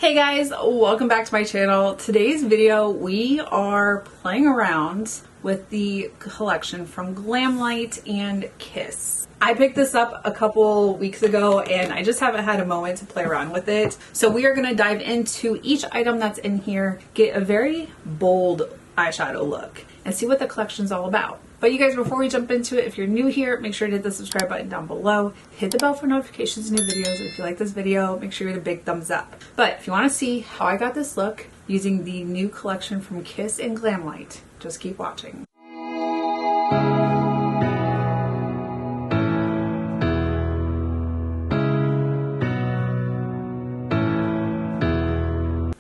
Hey guys, welcome back to my channel. Today's video we are playing around with the collection from GlamLite and Kiss. I picked this up a couple weeks ago and I just haven't had a moment to play around with it. So we are going to dive into each item that's in here, get a very bold eyeshadow look, and see what the collection's all about. But you guys, before we jump into it, if you're new here, make sure to hit the subscribe button down below. Hit the bell for notifications of new videos. If you like this video, make sure you hit a big thumbs up. But if you want to see how I got this look using the new collection from Kiss and GlamLite, just keep watching.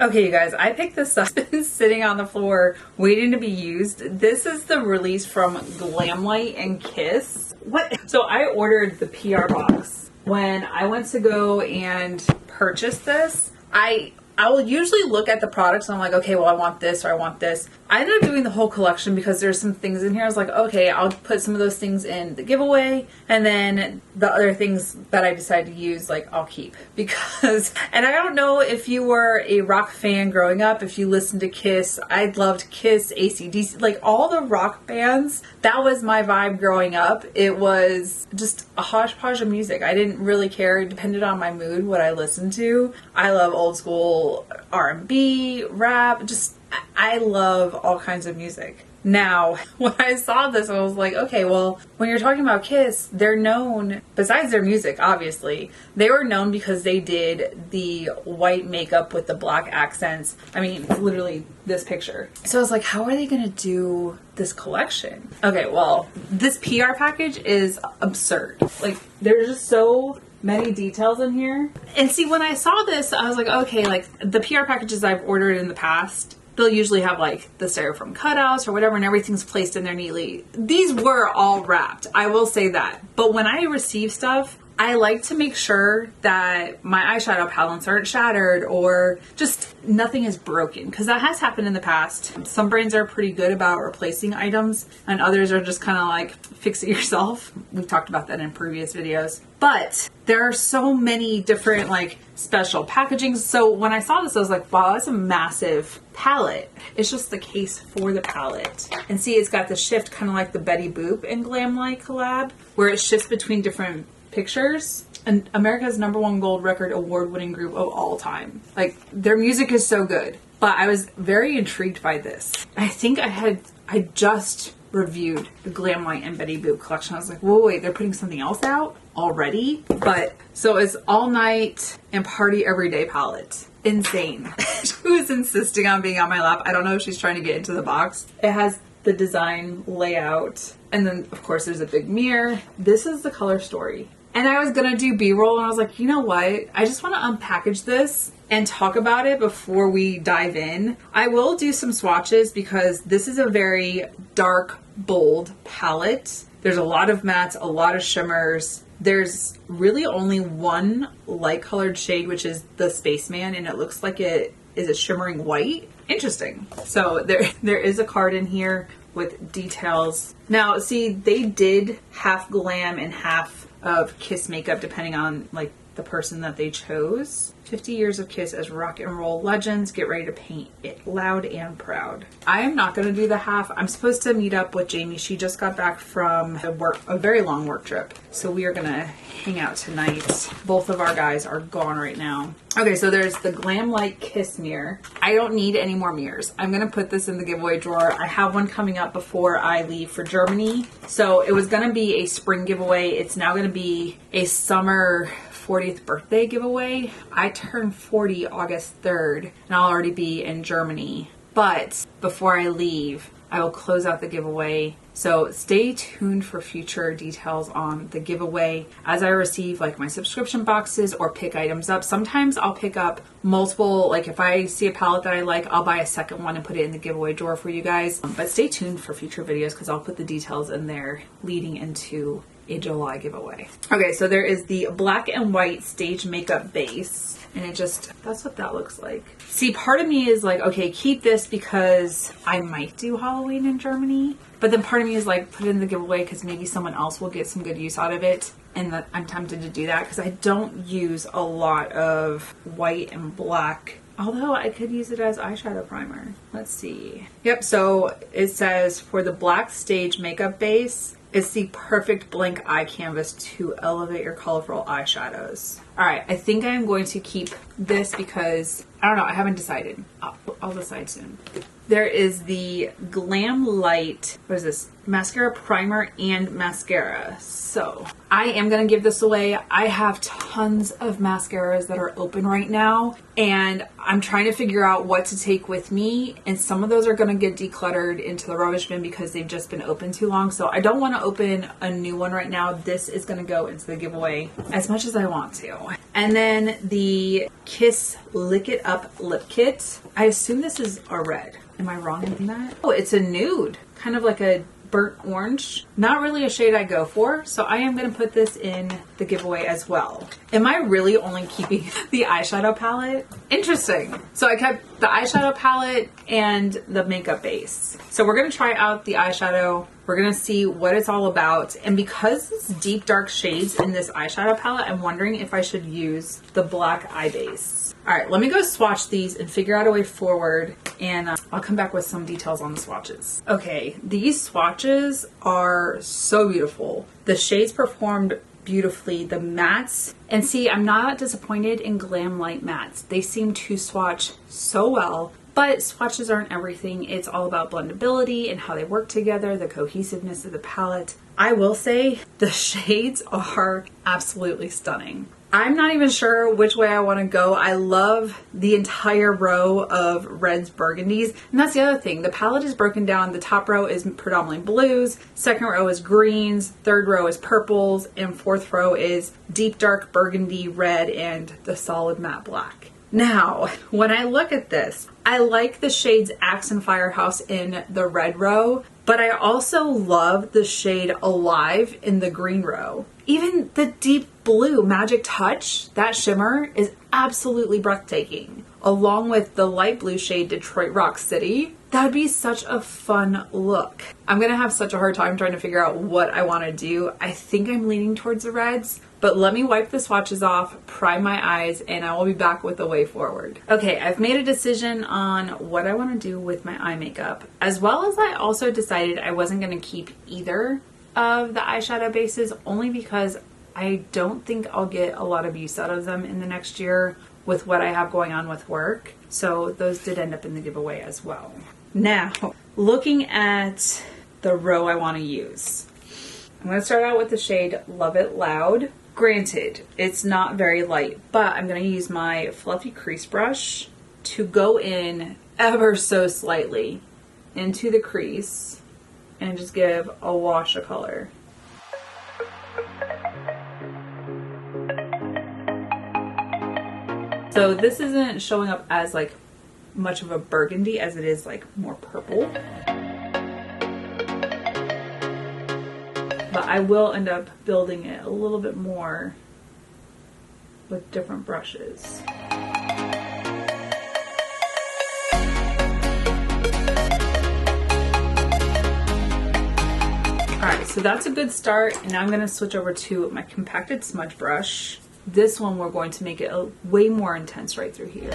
Okay, you guys, I picked this up. It's sitting on the floor waiting to be used. This is the release from GlamLite and Kiss. What? So I ordered the PR box. When I went to go and purchase this, I will usually look at the products and I'm like, okay, well, I want this or I want this. I ended up doing the whole collection because there's some things in here. I was like, okay, I'll put some of those things in the giveaway, and then the other things that I decide to use, like, I'll keep. Because, and I don't know if you were a rock fan growing up, if you listened to Kiss. I loved Kiss, AC/DC, like all the rock bands. That was my vibe growing up. It was just a hodgepodge of music. I didn't really care. It depended on my mood, what I listened to. I love old school R&B, rap, just I love all kinds of music. Now, when I saw this, I was like, okay, well, when you're talking about Kiss, they're known, besides their music, obviously, they were known because they did the white makeup with the black accents. I mean, literally this picture. So I was like, how are they going to do this collection? Okay, well, this PR package is absurd. Like, there's just so many details in here. And see, when I saw this, I was like, okay, like the PR packages I've ordered in the past, they'll usually have like the styrofoam cutouts or whatever, and everything's placed in there neatly. These were all wrapped, I will say that. But when I receive stuff, I like to make sure that my eyeshadow palettes aren't shattered or just nothing is broken, because that has happened in the past. Some brands are pretty good about replacing items and others are just kind of like, fix it yourself. We've talked about that in previous videos. But there are so many different like special packagings. So when I saw this, I was like, wow, that's a massive palette. It's just the case for the palette. And see, it's got the shift kind of like the Betty Boop and GlamLite collab, where it shifts between different pictures. And America's #1 gold record award-winning group of all time. Like, their music is so good. But I was very intrigued by this. I think I just reviewed the GlamLite and Betty Boop collection. I was like, whoa, wait, they're putting something else out already? But so it's all night and party everyday palette. Insane. She was insisting on being on my lap. I don't know if she's trying to get into the box. It has the design layout, and then of course there's a big mirror. This is the color story. And I was gonna do B-roll and I was like, you know what? I just want to unpackage this and talk about it before we dive in. I will do some swatches because this is a very dark, bold palette. There's a lot of mattes, a lot of shimmers. There's really only one light colored shade, which is the Spaceman, and it looks like it is a shimmering white. Interesting. So there is a card in here with details. Now, see, they did half glam and half of Kiss makeup depending on like the person that they chose. 50 years of Kiss as rock and roll legends. Get ready to paint it loud and proud. I am not going to do the half. I'm supposed to meet up with Jamie. She just got back from a very long work trip. So we are going to hang out tonight. Both of our guys are gone right now. Okay, so there's the GlamLite Kiss mirror. I don't need any more mirrors. I'm going to put this in the giveaway drawer. I have one coming up before I leave for Germany. So it was going to be a spring giveaway. It's now going to be a summer 40th birthday giveaway. I turn 40 August 3rd and I'll already be in Germany. But before I leave, I will close out the giveaway. So stay tuned for future details on the giveaway as I receive like my subscription boxes or pick items up. Sometimes I'll pick up multiple, like if I see a palette that I like, I'll buy a second one and put it in the giveaway drawer for you guys. But stay tuned for future videos because I'll put the details in there leading into a July giveaway. Okay, so there is the black and white stage makeup base. And it just, that's what that looks like. See, part of me is like, okay, keep this because I might do Halloween in Germany. But then part of me is like, put it in the giveaway because maybe someone else will get some good use out of it. And that I'm tempted to do that because I don't use a lot of white and black Although I could use it as eyeshadow primer. Let's see. Yep, so it says for the black stage makeup base, it's the perfect blank eye canvas to elevate your colorful eyeshadows. All right, I think I am going to keep this because, I don't know, I haven't decided. I'll decide soon. There is the GlamLite, what is this? Mascara primer and mascara. So I am going to give this away. I have tons of mascaras that are open right now, and I'm trying to figure out what to take with me. And some of those are going to get decluttered into the rubbish bin because they've just been open too long. So I don't want to open a new one right now. This is going to go into the giveaway as much as I want to. And then the Kiss Lick It Up Lip Kit. I assume this is a red. Am I wrong in that? Oh, it's a nude, kind of like a burnt orange. Not really a shade I go for, so I am going to put this in the giveaway as well. Am I really only keeping the eyeshadow palette? Interesting. So I kept the eyeshadow palette and the makeup base. So we're going to try out the eyeshadow. We're going to see what it's all about. And because it's deep dark shades in this eyeshadow palette, I'm wondering if I should use the black eye base. All right, let me go swatch these and figure out a way forward, and I'll come back with some details on the swatches. Okay, these swatches are so beautiful. The shades performed beautifully, the mattes, and see, I'm not disappointed in GlamLite mattes. They seem to swatch so well. But swatches aren't everything. It's all about blendability and how they work together, the cohesiveness of the palette. I will say the shades are absolutely stunning. I'm not even sure which way I want to go. I love the entire row of reds, burgundies. And that's the other thing. The palette is broken down. The top row is predominantly blues. Second row is greens. Third row is purples. And fourth row is deep dark burgundy, red, and the solid matte black. Now, when I look at this, I like the shades Axe and Firehouse in the red row, but I also love the shade Alive in the green row. Even the deep blue Magic Touch, that shimmer is absolutely breathtaking. Along with the light blue shade Detroit Rock City, that would be such a fun look. I'm gonna have such a hard time trying to figure out what I wanna do. I think I'm leaning towards the reds, but let me wipe the swatches off, prime my eyes, and I will be back with the way forward. Okay, I've made a decision on what I wanna do with my eye makeup, as well as I also decided I wasn't gonna keep either of the eyeshadow bases, only because I don't think I'll get a lot of use out of them in the next year with what I have going on with work. So those did end up in the giveaway as well. Now, looking at the row I want to use, I'm going to start out with the shade Love It Loud. Granted, it's not very light, but I'm going to use my fluffy crease brush to go in ever so slightly into the crease and just give a wash of color. So this isn't showing up as like much of a burgundy as it is like more purple. But I will end up building it a little bit more with different brushes. Alright, so that's a good start, and now I'm going to switch over to my compacted smudge brush. This one we're going to make it way more intense right through here.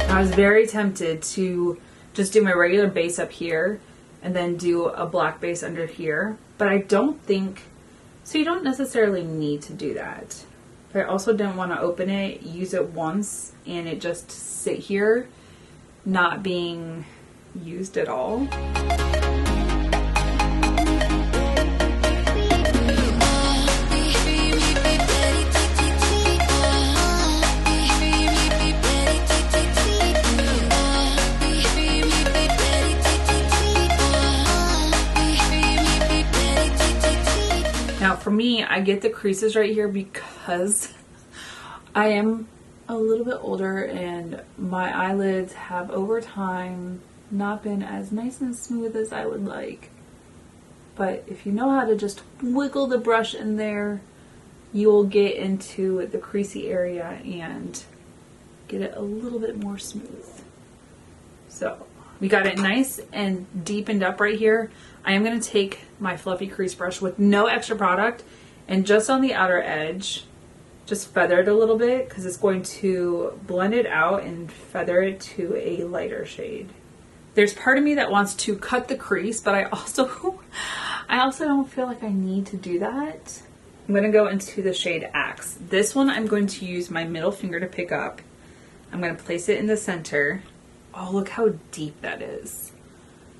I was very tempted to just do my regular base up here and then do a black base under here, but I don't think, so you don't necessarily need to do that. But I also didn't want to open it, use it once, and it just sit here not being used at all. Now for me, I get the creases right here because I am a little bit older and my eyelids have over time not been as nice and smooth as I would like. But if you know how to just wiggle the brush in there, you will get into the creasy area and get it a little bit more smooth. So we got it nice and deepened up right here. I am going to take my fluffy crease brush with no extra product and just on the outer edge, just feather it a little bit because it's going to blend it out and feather it to a lighter shade. There's part of me that wants to cut the crease, but I also don't feel like I need to do that. I'm going to go into the shade Axe. This one I'm going to use my middle finger to pick up. I'm going to place it in the center. Oh, look how deep that is.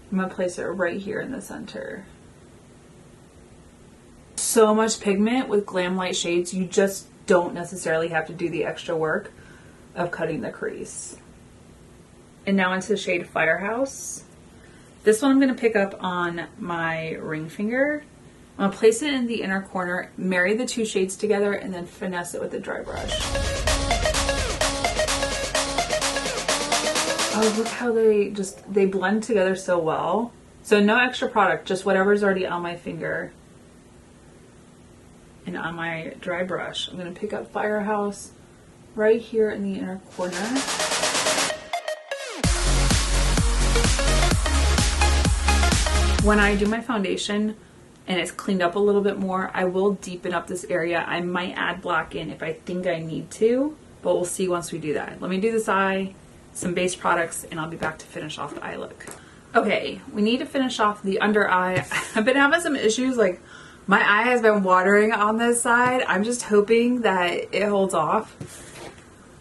I'm going to place it right here in the center. So much pigment with GlamLite shades, you just don't necessarily have to do the extra work of cutting the crease. And now into the shade Firehouse. This one I'm going to pick up on my ring finger. I'm going to place it in the inner corner, marry the two shades together, and then finesse it with a dry brush. Oh, look how they blend together so well. So no extra product, just whatever's already on my finger and on my dry brush. I'm going to pick up Firehouse right here in the inner corner. When I do my foundation and it's cleaned up a little bit more, I will deepen up this area. I might add black in if I think I need to, but we'll see once we do that. Let me do this eye, some base products, and I'll be back to finish off the eye look. Okay, we need to finish off the under eye. I've been having some issues, like my eye has been watering on this side. I'm just hoping that it holds off.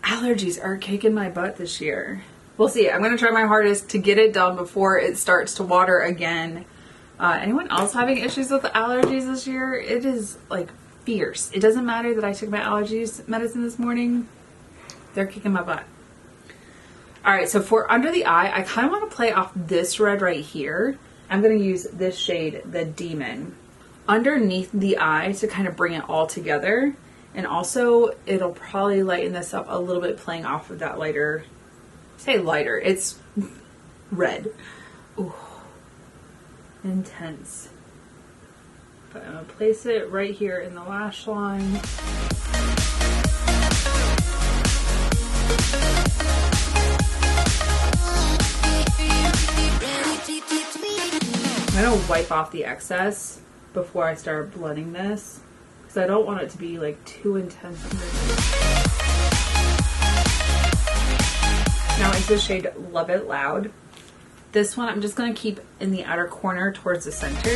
Allergies are kicking my butt this year. We'll see. I'm going to try my hardest to get it done before it starts to water again. Anyone else having issues with allergies this year? It is like fierce. It doesn't matter that I took my allergies medicine this morning. They're kicking my butt. All right, so for under the eye, I kind of want to play off this red right here. I'm going to use this shade, the Demon, underneath the eye to kind of bring it all together. And also, it'll probably lighten this up a little bit playing off of that lighter. Say lighter, it's red. Ooh, intense. But I'm gonna place it right here in the lash line. I'm gonna wipe off the excess before I start blending this because I don't want it to be like too intense. Now it's the shade Love It Loud. This one I'm just going to keep in the outer corner towards the center.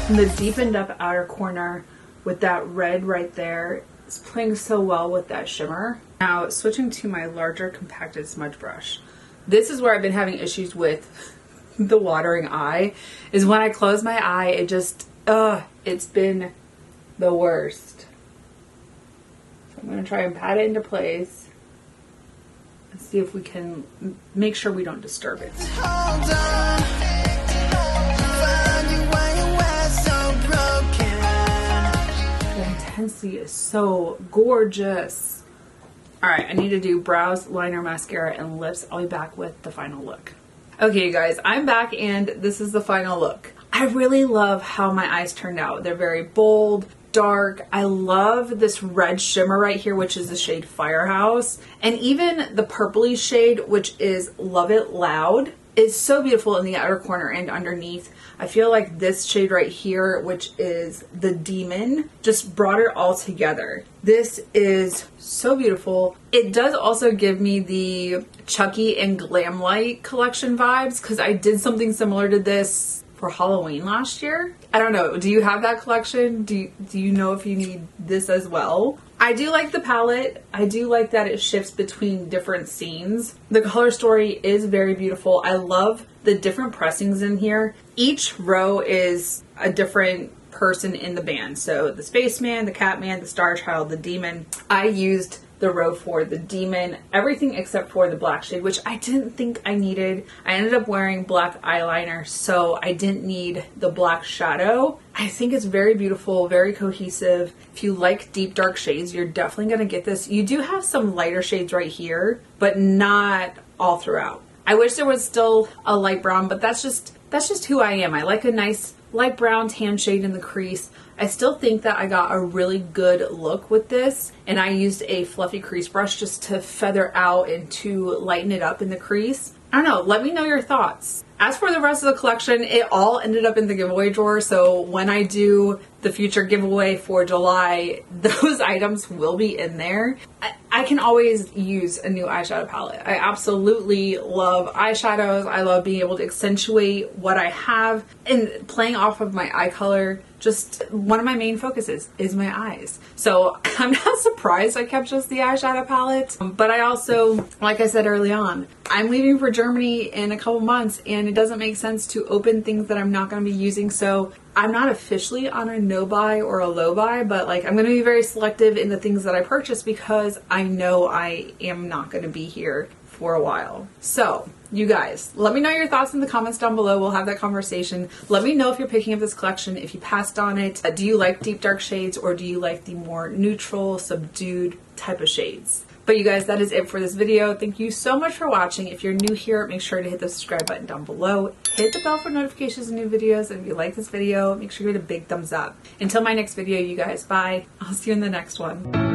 And the deepened up outer corner with that red right there is playing so well with that shimmer. Now switching to my larger compacted smudge brush. This is where I've been having issues with the watering eye, is when I close my eye, it just, it's been the worst. So I'm going to try and pat it into place and see if we can make sure we don't disturb it. Hold on. The intensity is so gorgeous. All right, I need to do brows, liner, mascara, and lips. I'll be back with the final look. Okay, you guys, I'm back and this is the final look. I really love how my eyes turned out. They're very bold, dark. I love this red shimmer right here, which is the shade Firehouse. And even the purpley shade, which is Love It Loud, is so beautiful in the outer corner and underneath. I feel like this shade right here, which is the Demon, just brought it all together. This is so beautiful. It does also give me the Chucky and GlamLite collection vibes because I did something similar to this for Halloween last year. I don't know. Do you have that collection? Do you know if you need this as well? I do like the palette. I do like that it shifts between different scenes. The color story is very beautiful. I love the different pressings in here. Each row is a different person in the band. So the Spaceman, the Catman, the Star Child, the Demon. I used the row for the Demon, everything except for the black shade, which I didn't think I needed. I ended up wearing black eyeliner, so I didn't need the black shadow. I think it's very beautiful, very cohesive. If you like deep dark shades, you're definitely gonna get this. You do have some lighter shades right here, but not all throughout. I wish there was still a light brown, but that's just who I am. I like a nice light brown tan shade in the crease. I still think that I got a really good look with this, and I used a fluffy crease brush just to feather out and to lighten it up in the crease. I don't know, let me know your thoughts. As for the rest of the collection, it all ended up in the giveaway drawer, so when I do the future giveaway for July, those items will be in there. I can always use a new eyeshadow palette. I absolutely love eyeshadows. I love being able to accentuate what I have, and playing off of my eye color. Just one of my main focuses is my eyes. So I'm not surprised I kept just the eyeshadow palette, but I also, like I said early on, I'm leaving for Germany in a couple months, and it doesn't make sense to open things that I'm not going to be using. So I'm not officially on a no buy or a low buy, but like I'm going to be very selective in the things that I purchase because I know I am not going to be here for a while. So you guys, let me know your thoughts in the comments down below. We'll have that conversation. Let me know if you're picking up this collection, if you passed on it. Do you like deep dark shades, or do you like the more neutral, subdued type of shades? But you guys, that is it for this video. Thank you so much for watching. If you're new here, make sure to hit the subscribe button down below. Hit the bell for notifications of new videos. And if you like this video, make sure you hit a big thumbs up. Until my next video, you guys, bye. I'll see you in the next one.